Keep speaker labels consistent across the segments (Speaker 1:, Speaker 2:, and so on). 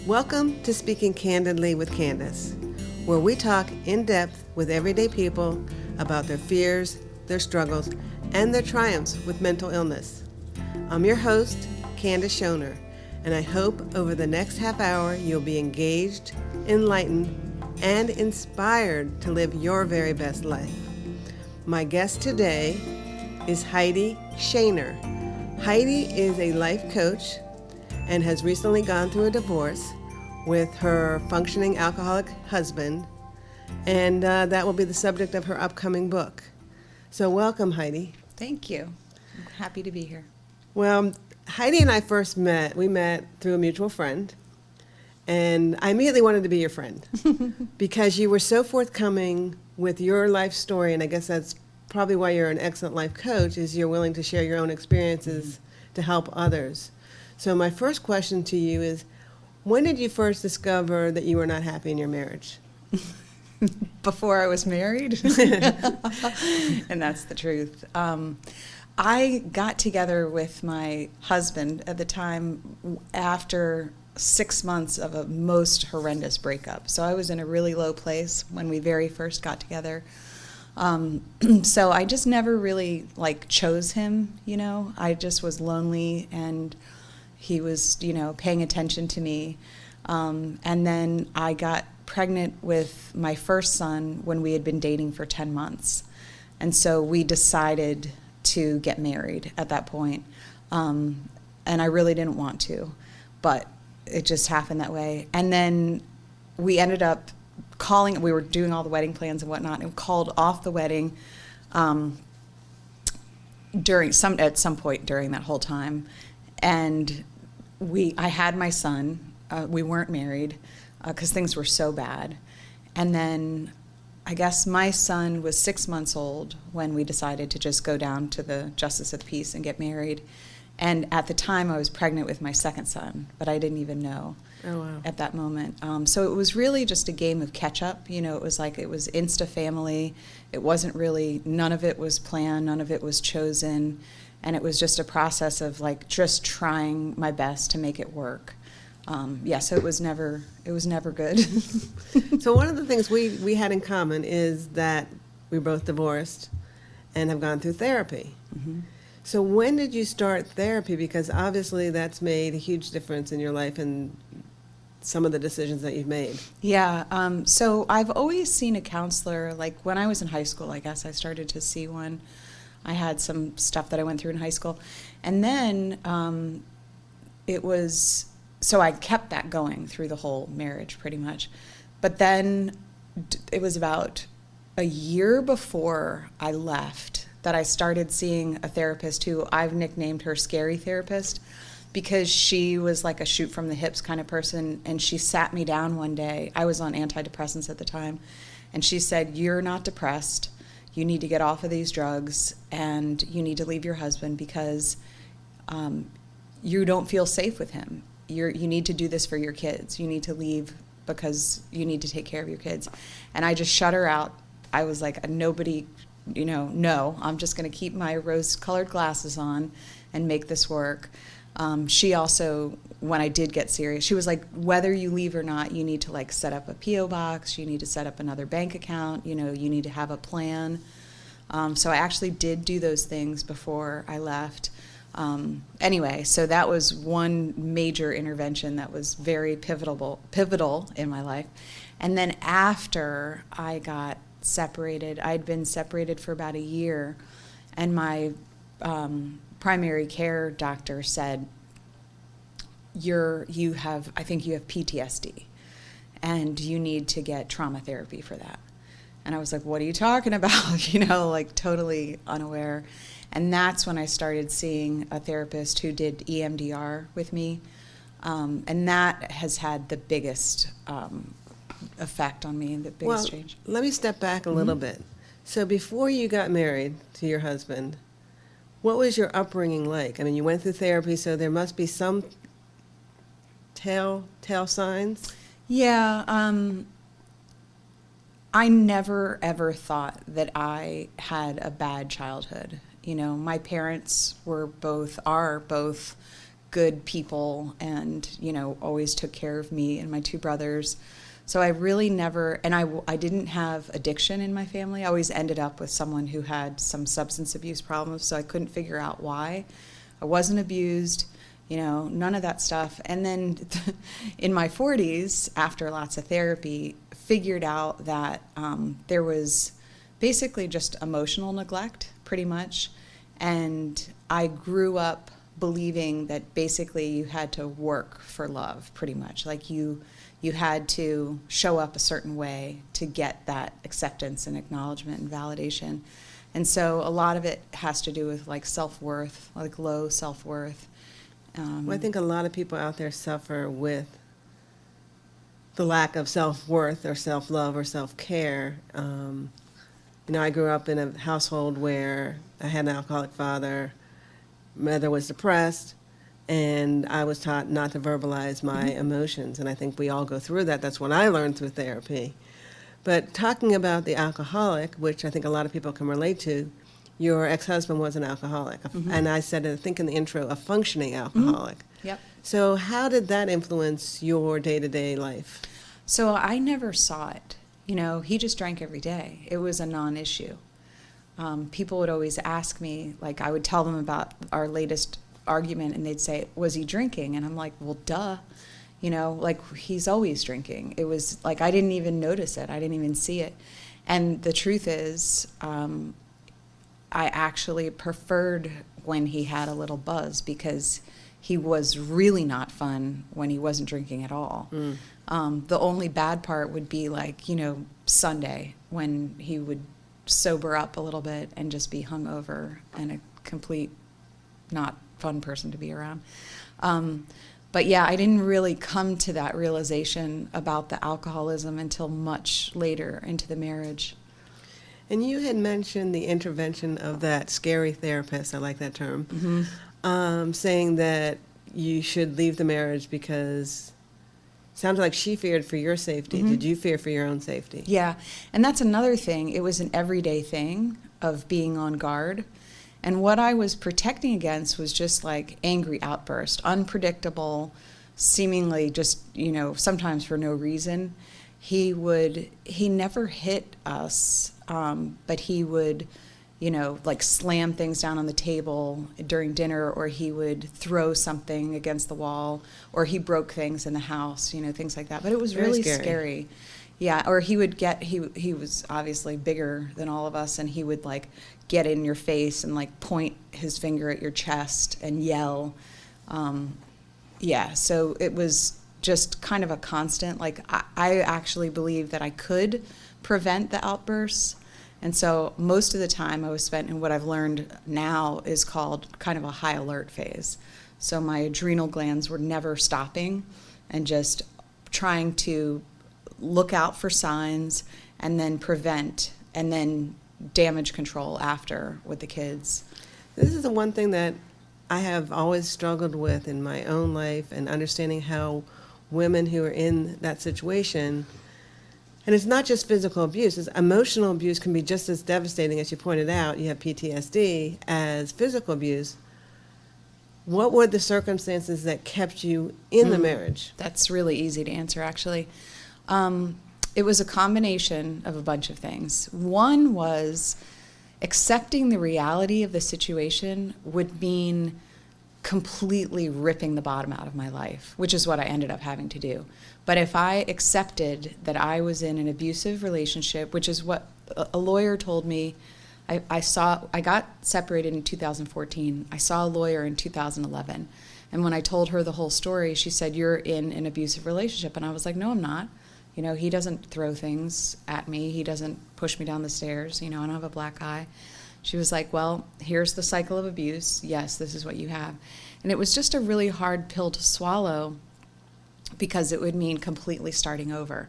Speaker 1: Welcome to Speaking Candidly with Candace, where we talk in depth with everyday people about their fears, their struggles, and their triumphs with mental illness. I'm your host, Heidi Shaner, and I hope over the next half hour you'll be engaged, enlightened, and inspired to live your very best life. My guest today is Heidi Shaner. Heidi is a life coach and has recently gone through a divorce with her functioning alcoholic husband, and that will be the subject of her upcoming book. So welcome, Heidi.
Speaker 2: Thank you. I'm happy to be here.
Speaker 1: Well, Heidi and I first met, we met through a mutual friend, and I immediately wanted to be your friend because you were so forthcoming with your life story, and I guess that's probably why you're an excellent life coach, is you're willing to share your own experiences to help others. So my first question to you is, when did you first discover that you were not happy in your marriage?
Speaker 2: Before I was married, and that's the truth. I got together with my husband at the time after 6 months of a most horrendous breakup. So I was in a really low place when we very first got together. So I just never really chose him, I just was lonely and he was, paying attention to me. And then I got pregnant with my first son when we had been dating for 10 months. And so we decided to get married at that point. And I really didn't want to, but it just happened that way. And then we ended up we were doing all the wedding plans and whatnot, and called off the wedding at some point during that whole time. And I had my son. We weren't married because things were so bad. And then I guess my son was 6 months old when we decided to just go down to the Justice of the Peace and get married. And at the time I was pregnant with my second son, but I didn't even know at that moment. So it was really just a game of catch up. It was insta family. It wasn't really, none of it was planned, none of it was chosen. And it was just a process of just trying my best to make it work. So it was never good.
Speaker 1: So one of the things we had in common is that we both divorced and have gone through therapy. Mm-hmm. So when did you start therapy? Because obviously that's made a huge difference in your life and some of the decisions that you've made.
Speaker 2: Yeah, so I've always seen a counselor. When I was in high school, I guess I started to see one. I had some stuff that I went through in high school. And then so I kept that going through the whole marriage pretty much. But then it was about a year before I left that I started seeing a therapist who I've nicknamed her scary therapist, because she was like a shoot from the hips kind of person. And she sat me down one day. I was on antidepressants at the time. And she said, "You're not depressed. You need to get off of these drugs, and you need to leave your husband because you don't feel safe with him. You need to do this for your kids. You need to leave because you need to take care of your kids." And I just shut her out. I was like, nobody, no, I'm just going to keep my rose-colored glasses on and make this work. She also, when I did get serious, she was like, whether you leave or not, you need to set up a P.O. box, you need to set up another bank account, you need to have a plan. So I actually did do those things before I left. Anyway, so that was one major intervention that was very pivotal in my life. And then after I got separated, I'd been separated for about a year, and my primary care doctor said, I think you have PTSD, and you need to get trauma therapy for that. And I was like, what are you talking about? Totally unaware. And that's when I started seeing a therapist who did EMDR with me. And that has had the biggest effect on me, the biggest change.
Speaker 1: Let me step back a little bit. So before you got married to your husband, what was your upbringing like? I mean, you went through therapy, so there must be some tell signs.
Speaker 2: Yeah. I never, ever thought that I had a bad childhood. My parents are both good people and, always took care of me and my two brothers. So I really never, and I didn't have addiction in my family. I always ended up with someone who had some substance abuse problems, so I couldn't figure out why. I wasn't abused, none of that stuff. And then in my 40s, after lots of therapy, figured out that there was basically just emotional neglect, pretty much. And I grew up believing that basically you had to work for love, pretty much. Like you had to show up a certain way to get that acceptance and acknowledgement and validation. And so a lot of it has to do with like self-worth, like low self-worth.
Speaker 1: Well, I think a lot of people out there suffer with the lack of self-worth or self-love or self-care. I grew up in a household where I had an alcoholic father, mother was depressed, and I was taught not to verbalize my emotions. And I think we all go through that. That's what I learned through therapy. But talking about the alcoholic, which I think a lot of people can relate to, your ex-husband was an alcoholic. And I said, I think in the intro, a functioning alcoholic.
Speaker 2: Yep.
Speaker 1: So how did that influence your day-to-day life?
Speaker 2: So I never saw it. He just drank every day. It was a non-issue. People would always ask me, like I would tell them about our latest argument and they'd say, was he drinking? And I'm like, well, duh. Like he's always drinking. It was like I didn't even notice it. I didn't even see it. And the truth is, I actually preferred when he had a little buzz because he was really not fun when he wasn't drinking at all. The only bad part would be like, Sunday when he would sober up a little bit and just be hungover and a complete not fun person to be around. But yeah, I didn't really come to that realization about the alcoholism until much later into the marriage.
Speaker 1: And you had mentioned the intervention of that scary therapist, I like that term, saying that you should leave the marriage because it sounds like she feared for your safety. Did you fear for your own safety?
Speaker 2: Yeah, and that's another thing. It was an everyday thing of being on guard. And what I was protecting against was just like angry outburst, unpredictable, seemingly just, sometimes for no reason. He never hit us, but he would, like slam things down on the table during dinner, or he would throw something against the wall, or he broke things in the house, things like that. But it was really scary. Yeah, or he was obviously bigger than all of us, and he would like get in your face and like point his finger at your chest and yell. So it was just kind of a constant. Like I actually believe that I could prevent the outbursts. And so most of the time I was spent in what I've learned now is called kind of a high alert phase. So my adrenal glands were never stopping and just trying to look out for signs and then prevent and then damage control after with the kids.
Speaker 1: This is the one thing that I have always struggled with in my own life, and understanding how women who are in that situation, and it's not just physical abuse, it's emotional abuse can be just as devastating, as you pointed out, you have PTSD, as physical abuse. What were the circumstances that kept you in the marriage?
Speaker 2: That's really easy to answer, actually. It was a combination of a bunch of things. One was accepting the reality of the situation would mean completely ripping the bottom out of my life, which is what I ended up having to do. But if I accepted that I was in an abusive relationship, which is what a lawyer told me, I got separated in 2014. I saw a lawyer in 2011. And when I told her the whole story, she said, "You're in an abusive relationship." And I was like, "No, I'm not. He doesn't throw things at me. He doesn't push me down the stairs. I don't have a black eye." She was like, "Well, here's the cycle of abuse. Yes, this is what you have." And it was just a really hard pill to swallow because it would mean completely starting over.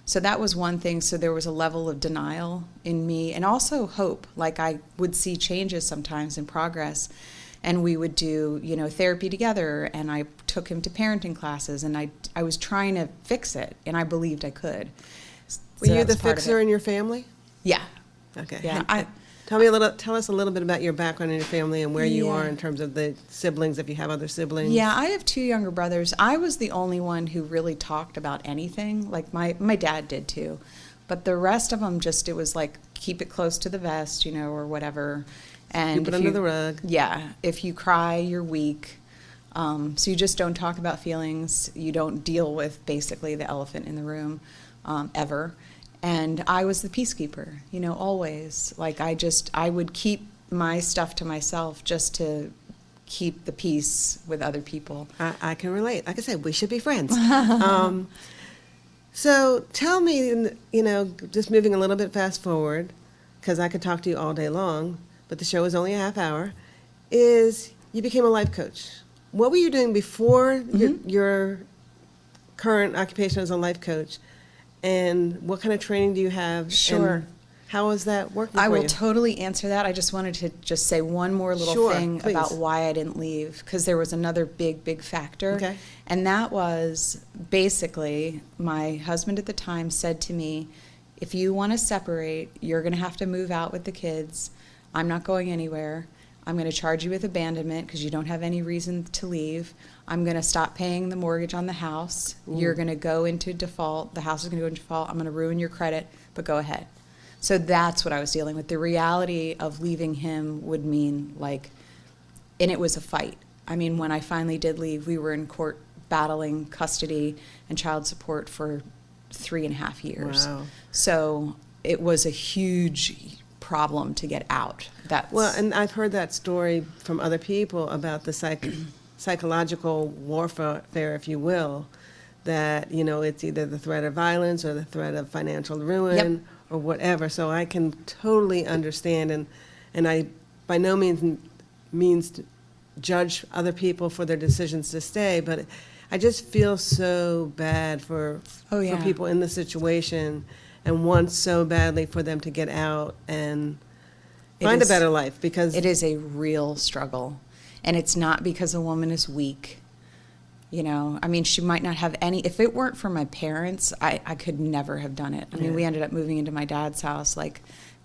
Speaker 2: So that was one thing. So there was a level of denial in me, and also hope. Like I would see changes sometimes in progress. And we would do, therapy together, and I took him to parenting classes, and I was trying to fix it, and I believed I could.
Speaker 1: Were you the fixer in your family?
Speaker 2: Yeah.
Speaker 1: Okay.
Speaker 2: Yeah.
Speaker 1: Tell us a little bit about your background and your family and where you
Speaker 2: Yeah.
Speaker 1: are in terms of the siblings, if you have other siblings.
Speaker 2: Yeah, I have 2 younger brothers. I was the only one who really talked about anything. Like my dad did too. But the rest of them just, it was like, keep it close to the vest, or whatever. And
Speaker 1: Keep it
Speaker 2: if
Speaker 1: under the rug.
Speaker 2: Yeah. If you cry, you're weak. So you just don't talk about feelings. You don't deal with basically the elephant in the room, ever. And I was the peacekeeper, always. Like I would keep my stuff to myself just to keep the peace with other people.
Speaker 1: I can relate. Like I said, we should be friends. So tell me, just moving a little bit fast forward, because I could talk to you all day long, but the show is only a half hour, is you became a life coach. What were you doing before your current occupation as a life coach? And what kind of training do you have?
Speaker 2: Sure.
Speaker 1: And how is that working
Speaker 2: I
Speaker 1: for
Speaker 2: will
Speaker 1: you?
Speaker 2: totally answer that. I just wanted to just say one more little
Speaker 1: Sure,
Speaker 2: thing
Speaker 1: please.
Speaker 2: about why I didn't leave, because there was another big factor.
Speaker 1: Okay.
Speaker 2: And that was basically my husband at the time said to me, if you want to separate, you're going to have to move out with the kids. I'm not going anywhere. I'm going to charge you with abandonment because you don't have any reason to leave. I'm going to stop paying the mortgage on the house. You're going to go into default. The house is going to go into default. I'm going to ruin your credit, but go ahead. So that's what I was dealing with. The reality of leaving him would mean and it was a fight. I mean, when I finally did leave, we were in court battling custody and child support for 3.5 years.
Speaker 1: Wow.
Speaker 2: So it was a huge problem to get out.
Speaker 1: Well, and I've heard that story from other people about the psychological warfare, if you will, that, it's either the threat of violence or the threat of financial ruin or whatever. So I can totally understand, and I by no means to judge other people for their decisions to stay, but I just feel so bad for people in the situation and want so badly for them to get out and find a better life, because
Speaker 2: it is a real struggle. And it's not because a woman is weak. I mean, she might not have any. If it weren't for my parents, I could never have done it. I mean, we ended up moving into my dad's house.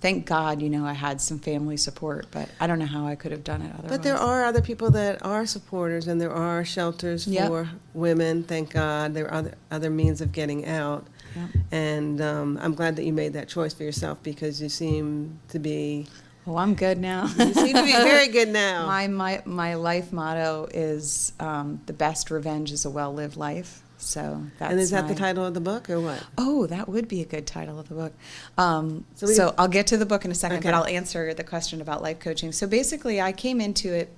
Speaker 2: Thank God, I had some family support, but I don't know how I could have done it otherwise.
Speaker 1: But there are other people that are supporters, and there are shelters for women, thank God. There are other means of getting out. Yep. And I'm glad that you made that choice for yourself, because you seem to be...
Speaker 2: Oh, I'm good now.
Speaker 1: You seem to be very good now.
Speaker 2: My life motto is the best revenge is a well-lived life. So that's
Speaker 1: And is that the title of the book, or what?
Speaker 2: Oh, that would be a good title of the book. So I'll get to the book in a second, but I'll answer the question about life coaching. So basically, I came into it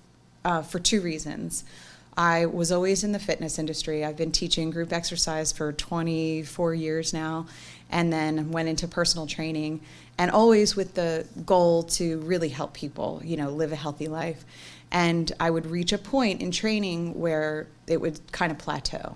Speaker 2: for 2 reasons. I was always in the fitness industry. I've been teaching group exercise for 24 years now, and then went into personal training, and always with the goal to really help people, live a healthy life. And I would reach a point in training where it would kind of plateau.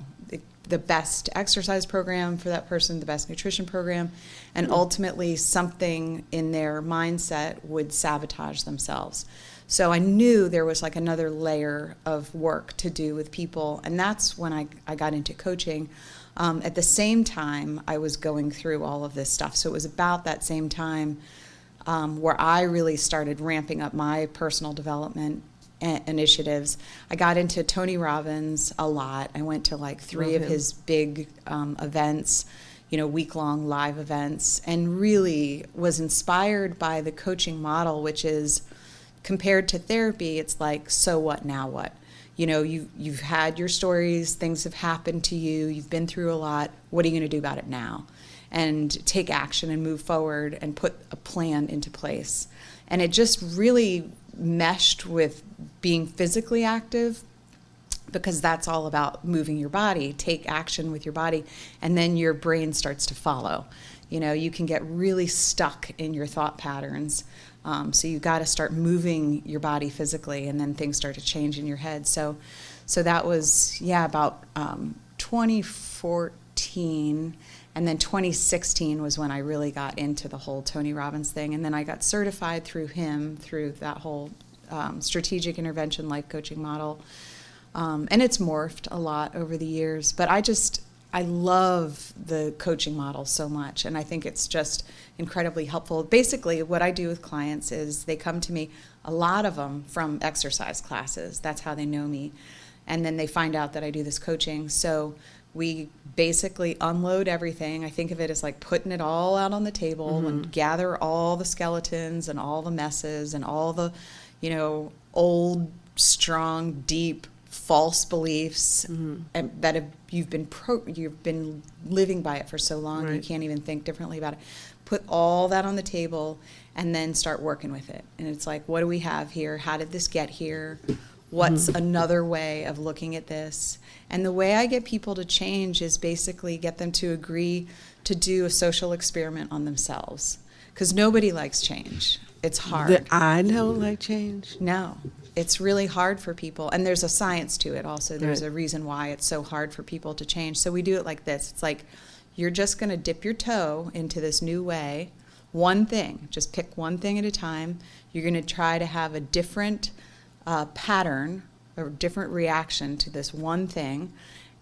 Speaker 2: The best exercise program for that person, the best nutrition program, and ultimately something in their mindset would sabotage themselves. So I knew there was another layer of work to do with people, and that's when I got into coaching. At the same time, I was going through all of this stuff. So it was about that same time where I really started ramping up my personal development initiatives. I got into Tony Robbins a lot. I went to 3 of his big events, week-long live events, and really was inspired by the coaching model, which is, compared to therapy, it's so what, now what? You've had your stories, things have happened to you, you've been through a lot, what are you going to do about it now? And take action and move forward and put a plan into place. And it just really meshed with being physically active, because that's all about moving your body. Take action with your body, and then your brain starts to follow. You can get really stuck in your thought patterns. So you got to start moving your body physically, and then things start to change in your head. So that was, about 2014. And then 2016 was when I really got into the whole Tony Robbins thing. And then I got certified through him, through that whole strategic intervention life coaching model. And it's morphed a lot over the years. But I I love the coaching model so much, and I think it's just incredibly helpful. Basically, what I do with clients is they come to me, a lot of them from exercise classes. That's how they know me. And then they find out that I do this coaching. So we basically unload everything. I think of it as like putting it all out on the table and gather all the skeletons and all the messes and all the, old, strong, deep, false beliefs and that you've been living by it for so long, you can't even think differently about it. Put all that on the table and then start working with it. And it's like, what do we have here? How did this get here? What's another way of looking at this? And the way I get people to change is basically get them to agree to do a social experiment on themselves. Because nobody likes change. It's hard.
Speaker 1: I don't like change.
Speaker 2: No. It's really hard for people. And there's a science to it also. There's a reason why it's so hard for people to change. So we do it like this. It's like you're just going to dip your toe into this new way. One thing. Just pick one thing at a time. You're going to try to have a different pattern or different reaction to this one thing,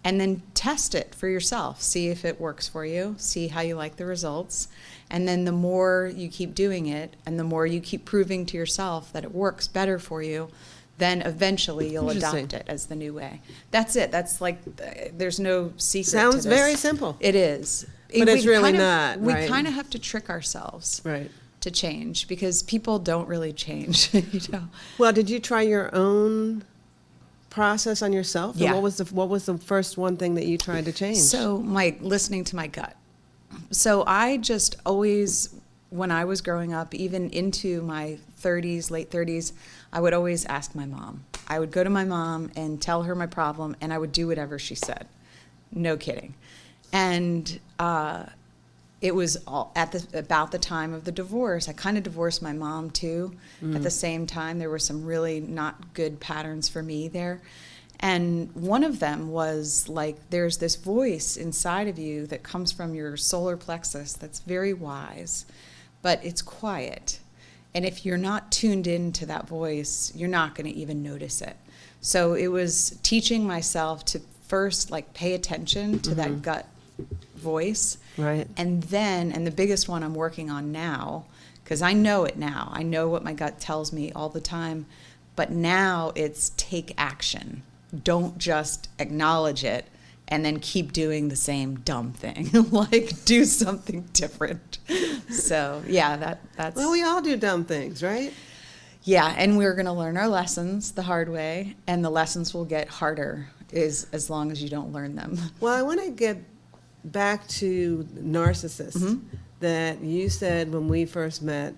Speaker 2: and then test it for yourself. See if it works for you. See how you like the results. And then the more you keep doing it and the more you keep proving to yourself that it works better for you, then eventually you'll adopt it as the new way. That's it. That's like, there's no secret to
Speaker 1: Sounds
Speaker 2: this.
Speaker 1: very simple.
Speaker 2: It is.
Speaker 1: But it's really not,
Speaker 2: We
Speaker 1: right?
Speaker 2: kind of have to trick ourselves.
Speaker 1: Right.
Speaker 2: To change, because people don't really change,
Speaker 1: Well, did you try your own process on yourself?
Speaker 2: Yeah.
Speaker 1: And what was the first one thing that you tried to change?
Speaker 2: So listening to my gut. So I just always, when I was growing up, even into my 30s, late 30s, I would always ask my mom. I would go to my mom and tell her my problem, and I would do whatever she said. No kidding. And it was about the time of the divorce. I kind of divorced my mom too. At the same time, there were some really not good patterns for me there. And one of them was like, there's this voice inside of you that comes from your solar plexus that's very wise, but it's quiet. And if you're not tuned into that voice, you're not going to even notice it. So it was teaching myself to first pay attention to that gut voice.
Speaker 1: Right.
Speaker 2: And the biggest one I'm working on now, because I know it now. I know what my gut tells me all the time. But now it's take action. Don't just acknowledge it and then keep doing the same dumb thing. Do something different. So, yeah, that's...
Speaker 1: Well, we all do dumb things, right?
Speaker 2: Yeah, and we're going to learn our lessons the hard way, and the lessons will get harder as long as you don't learn them.
Speaker 1: Well, I want to get back to Narcissist, that you said when we first met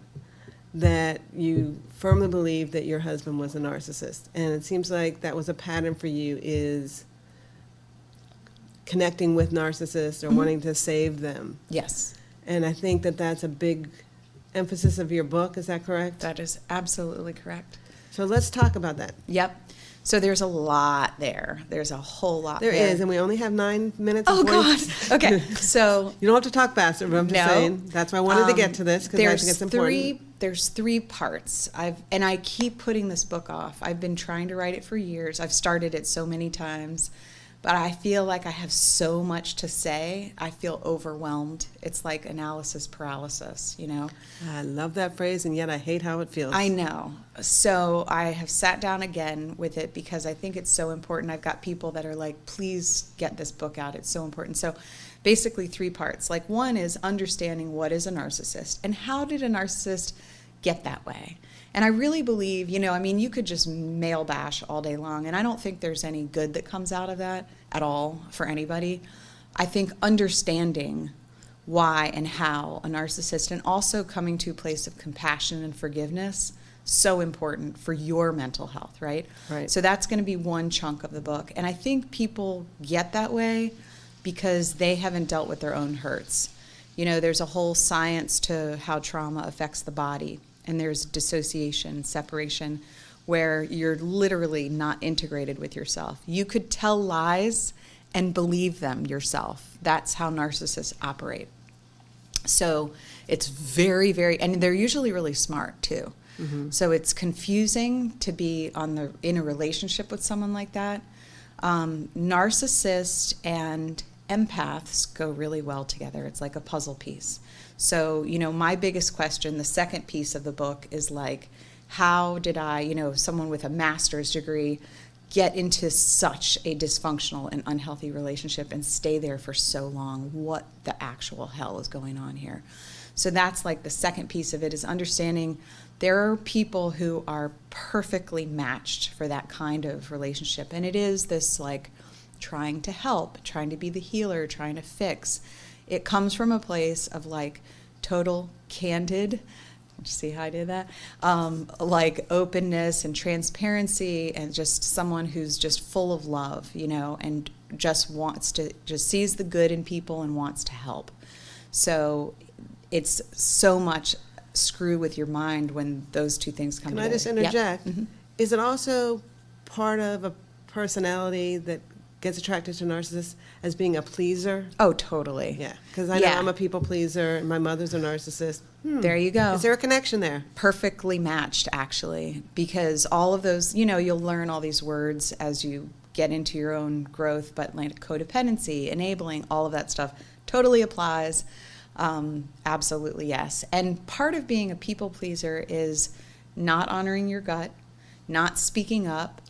Speaker 1: that you firmly believed that your husband was a narcissist. And it seems like that was a pattern for you, is connecting with narcissists or wanting to save them.
Speaker 2: Yes.
Speaker 1: And I think that that's a big emphasis of your book. Is that correct?
Speaker 2: That is absolutely correct.
Speaker 1: So let's talk about that.
Speaker 2: Yep. So there's a lot there. There's a whole lot there.
Speaker 1: There is, and we only have 9 minutes.
Speaker 2: Oh, God. Okay, so...
Speaker 1: You don't have to talk faster, but I'm just saying. That's why I wanted to get to this, because I think it's important.
Speaker 2: There's 3 parts. I keep putting this book off. I've been trying to write it for years. I've started it so many times. But I feel like I have so much to say. I feel overwhelmed. It's like analysis paralysis,
Speaker 1: I love that phrase, and yet I hate how it feels.
Speaker 2: I know. So I have sat down again with it because I think it's so important. I've got people that are like, please get this book out. It's so important. So basically 3 parts. One is understanding what is a narcissist and how did a narcissist get that way. And I really believe, you could just male bash all day long, and I don't think there's any good that comes out of that at all for anybody. I think understanding why and how a narcissist, and also coming to a place of compassion and forgiveness, so important for your mental health, right?
Speaker 1: Right.
Speaker 2: So that's going to be one chunk of the book. And I think people get that way because they haven't dealt with their own hurts. There's a whole science to how trauma affects the body. And there's dissociation, separation, where you're literally not integrated with yourself. You could tell lies and believe them yourself. That's how narcissists operate. So it's very, very, and they're usually really smart too. So it's confusing to be in a relationship with someone like that. Narcissist and empaths go really well together. It's like a puzzle piece. So, my biggest question, the second piece of the book, is like, how did I, someone with a master's degree, get into such a dysfunctional and unhealthy relationship and stay there for so long? What the actual hell is going on here? So that's like the second piece of it, is understanding there are people who are perfectly matched for that kind of relationship. And it is this like trying to help, trying to be the healer, trying to fix. It comes from a place of like total candid, see how I did that? Like openness and transparency, and just someone who's just full of love, and just sees the good in people and wants to help. So it's so much screw with your mind when those two things come together.
Speaker 1: Can I just interject?
Speaker 2: Yep. Mm-hmm.
Speaker 1: Is it also part of a personality that gets attracted to narcissists as being a pleaser?
Speaker 2: Oh, totally.
Speaker 1: Yeah, because I know I'm a people pleaser, and my mother's a narcissist.
Speaker 2: There you go.
Speaker 1: Is there a connection there?
Speaker 2: Perfectly matched, actually, because all of those, you'll learn all these words as you get into your own growth, but like codependency, enabling, all of that stuff totally applies. Absolutely, yes. And part of being a people pleaser is not honoring your gut, not speaking up.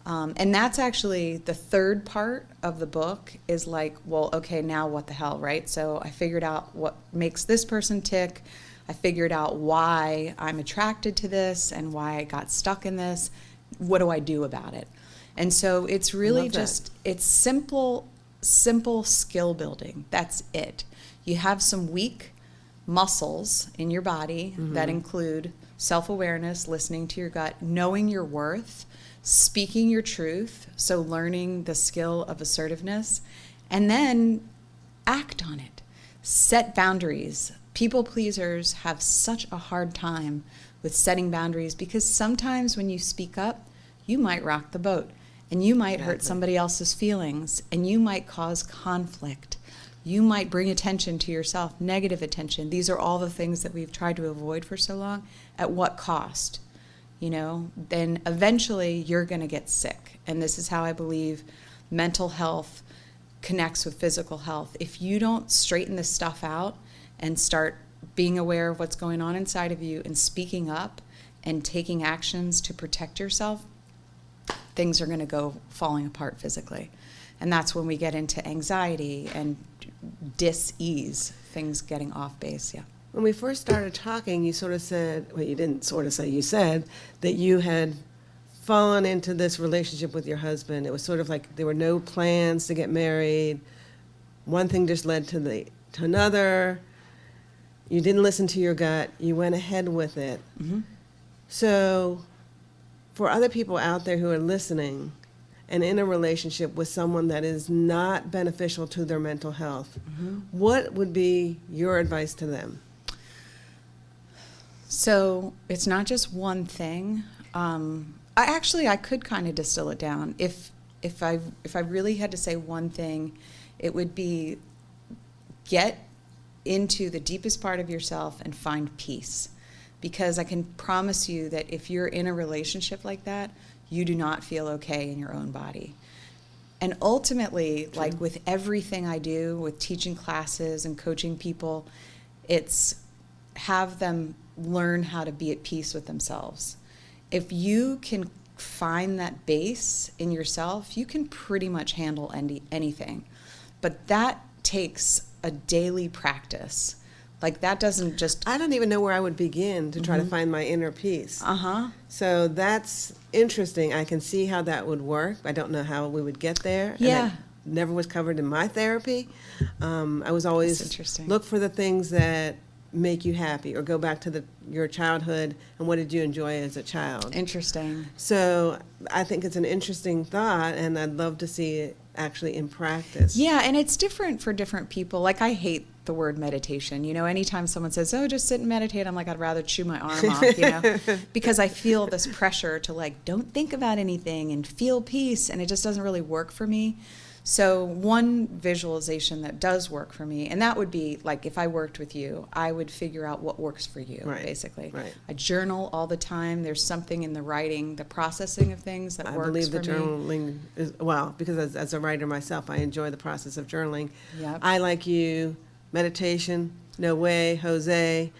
Speaker 2: And that's actually the third part of the book, is like, well, okay, now what the hell, right? So I figured out what makes this person tick. I figured out why I'm attracted to this and why I got stuck in this. What do I do about it? And so it's really just, it's simple skill building. That's it. You have some weak muscles in your body that include self-awareness, listening to your gut, knowing your worth, speaking your truth, so learning the skill of assertiveness, and then act on it. Set boundaries. People pleasers have such a hard time with setting boundaries, because sometimes when you speak up, you might rock the boat, and you might hurt somebody else's feelings, and you might cause conflict. You might bring attention to yourself, negative attention. These are all the things that we've tried to avoid for so long. At what cost? Then eventually you're going to get sick. And this is how I believe mental health connects with physical health. If you don't straighten this stuff out and start being aware of what's going on inside of you and speaking up and taking actions to protect yourself, things are going to go falling apart physically. And that's when we get into anxiety and dis-ease, things getting off base, yeah.
Speaker 1: When we first started talking, you sort of said, well, you didn't sort of say, you said that you had fallen into this relationship with your husband. It was sort of like there were no plans to get married. One thing just led to another. You didn't listen to your gut. You went ahead with it. Mm-hmm. So for other people out there who are listening and in a relationship with someone that is not beneficial to their mental health, what would be your advice to them?
Speaker 2: So it's not just one thing. I could kind of distill it down. If I really had to say one thing, it would be get into the deepest part of yourself and find peace. Because I can promise you that if you're in a relationship like that, you do not feel okay in your own body. And ultimately, like with everything I do, with teaching classes and coaching people, it's have them learn how to be at peace with themselves. If you can find that base in yourself, you can pretty much handle anything. But that takes a daily practice. Like that doesn't just...
Speaker 1: I don't even know where I would begin to try to find my inner peace. So that's interesting. I can see how that would work. I don't know how we would get there.
Speaker 2: Yeah.
Speaker 1: And that never was covered in my therapy. I was always look for the things that make you happy, or go back to your childhood and what did you enjoy as a child.
Speaker 2: Interesting.
Speaker 1: So I think it's an interesting thought, and I'd love to see it actually in practice.
Speaker 2: Yeah, and it's different for different people. Like I hate the word meditation. You know, anytime someone says, oh, just sit and meditate, I'm like, I'd rather chew my arm off, you know, because I feel this pressure to like, don't think about anything and feel peace, and it just doesn't really work for me. So one visualization that does work for me, and that would be like if I worked with you, I would figure out what works for you, basically.
Speaker 1: Right.
Speaker 2: I journal all the time. There's something in the writing, the processing of things that works for me.
Speaker 1: I believe the journaling is, well, because as a writer myself, I enjoy the process of journaling.
Speaker 2: Yep.
Speaker 1: I, like you, meditation, no way, Jose.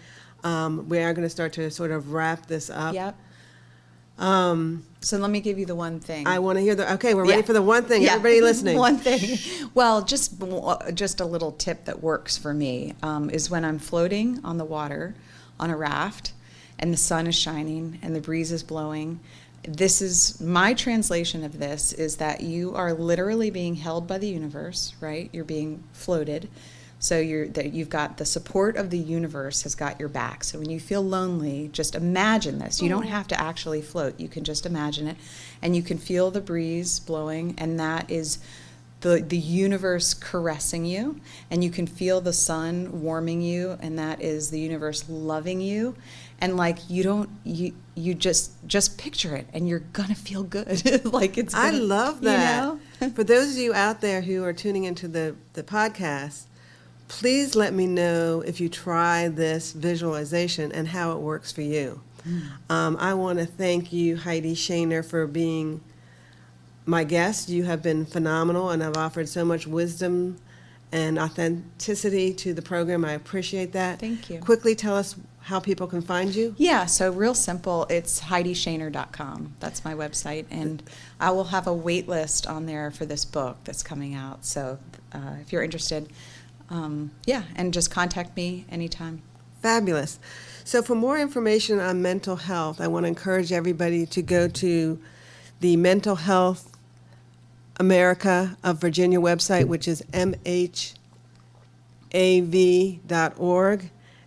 Speaker 1: We are going to start to sort of wrap this up.
Speaker 2: Yep. So let me give you the one thing.
Speaker 1: I want to hear okay, we're ready for the one thing.
Speaker 2: Yeah.
Speaker 1: Everybody listening.
Speaker 2: One thing. Well, just a little tip that works for me is when I'm floating on the water on a raft and the sun is shining and the breeze is blowing. This is my translation of this is that you are literally being held by the universe, right? You're being floated. So you've got the support of the universe has got your back. So when you feel lonely, just imagine this. You don't have to actually float. You can just imagine it. And you can feel the breeze blowing, and that is the universe caressing you. And you can feel the sun warming you, and that is the universe loving you. And like you just picture it, and you're gonna feel good. Like it's
Speaker 1: I love that.
Speaker 2: You know?
Speaker 1: For those of you out there who are tuning into the podcast, please let me know if you try this visualization and how it works for you. I want to thank you, Heidi Shaner, for being my guest. You have been phenomenal and have offered so much wisdom and authenticity to the program. I appreciate that.
Speaker 2: Thank you.
Speaker 1: Quickly tell us how people can find you.
Speaker 2: Yeah, so real simple. It's HeidiShaner.com. That's my website. And I will have a wait list on there for this book that's coming out. So if you're interested, and just contact me anytime.
Speaker 1: Fabulous. So for more information on mental health, I want to encourage everybody to go to the Mental Health America of Virginia website, which is mhav.org.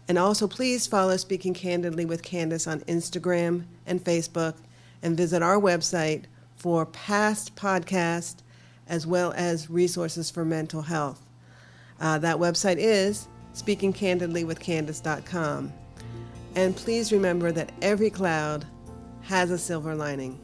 Speaker 1: And also please follow Speaking Candidly with Candace on Instagram and Facebook, and visit our website for past podcasts as well as resources for mental health. That website is speakingcandidlywithcandace.com. And please remember that every cloud has a silver lining.